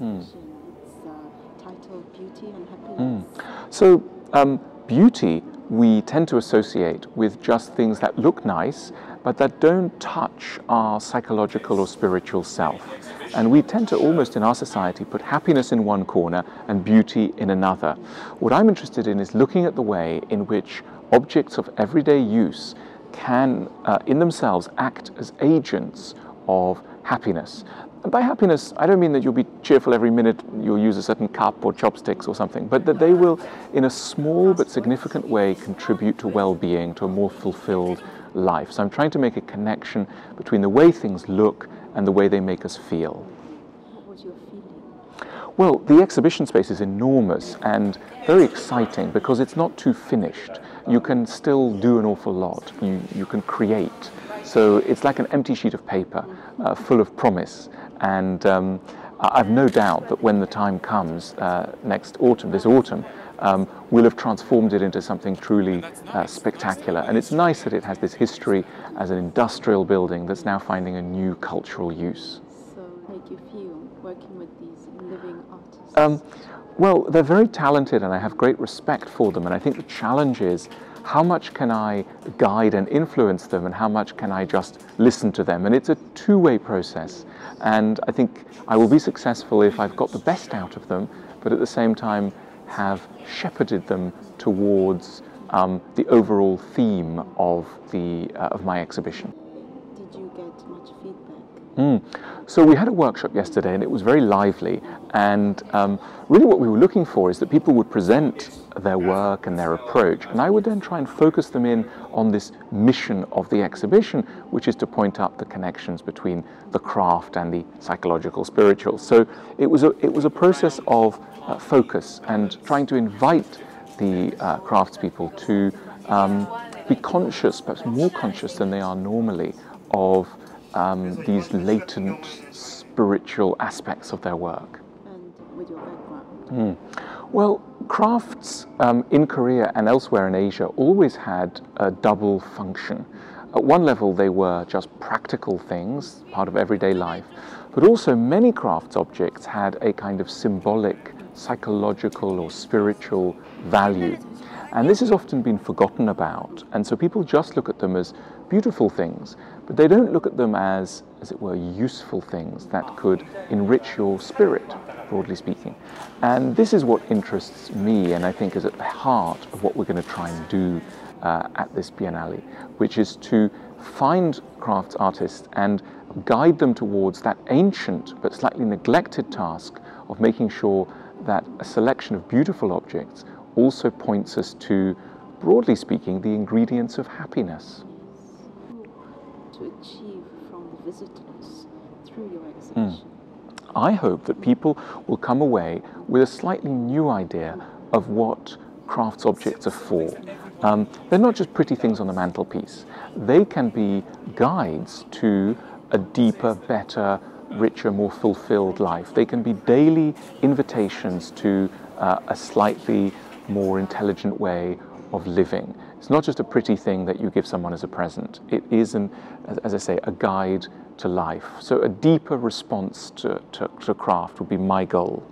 exhibition. It's titled Beauty and Happiness. So beauty we tend to associate with just things that look nice, but that don't touch our psychological or spiritual self. And we tend to almost in our society put happiness in one corner and beauty in another. What I'm interested in is looking at the way in which objects of everyday use can, in themselves, act as agents of happiness. And by happiness, I don't mean that you'll be cheerful every minute you'll use a certain cup or chopsticks or something, but that they will, in a small but significant way, contribute to well-being, to a more fulfilled life. So I'm trying to make a connection between the way things look and the way they make us feel. What was your feeling? Well, the exhibition space is enormous and very exciting because it's not too finished. You can still do an awful lot. You can create. So it's like an empty sheet of paper full of promise. And I've no doubt that when the time comes next autumn, this autumn, we'll have transformed it into something truly spectacular. And it's nice that it has this history as an industrial building that's now finding a new cultural use. So make you feel working with these living artists? Well, they're very talented and I have great respect for them. And I think the challenge is, how much can I guide and influence them and how much can I just listen to them? And it's a two-way process. And I think I will be successful if I've got the best out of them, but at the same time have shepherded them towards the overall theme of my exhibition. Did you get much feedback? So we had a workshop yesterday and it was very lively, and really what we were looking for is that people would present their work and their approach, and I would then try and focus them in on this mission of the exhibition, which is to point out the connections between the craft and the psychological, spiritual. So it was a process of focus and trying to invite the craftspeople to be conscious, perhaps more conscious than they are normally, of these latent spiritual aspects of their work. And with your background? Well, crafts in Korea and elsewhere in Asia always had a double function. At one level, they were just practical things, part of everyday life, but also many crafts objects had a kind of symbolic, psychological or spiritual value. And this has often been forgotten about, and so people just look at them as beautiful things, but they don't look at them as it were, useful things that could enrich your spirit, broadly speaking. And this is what interests me, and I think is at the heart of what we're going to try and do at this Biennale, which is to find crafts artists and guide them towards that ancient but slightly neglected task of making sure that a selection of beautiful objects also points us to, broadly speaking, the ingredients of happiness. To achieve from the visitors through your exhibition? I hope that people will come away with a slightly new idea of what crafts objects are for. They're not just pretty things on the mantelpiece. They can be guides to a deeper, better, richer, more fulfilled life. They can be daily invitations to a slightly more intelligent way of living. It's not just a pretty thing that you give someone as a present. It is, as I say, a guide to life. So a deeper response to craft would be my goal.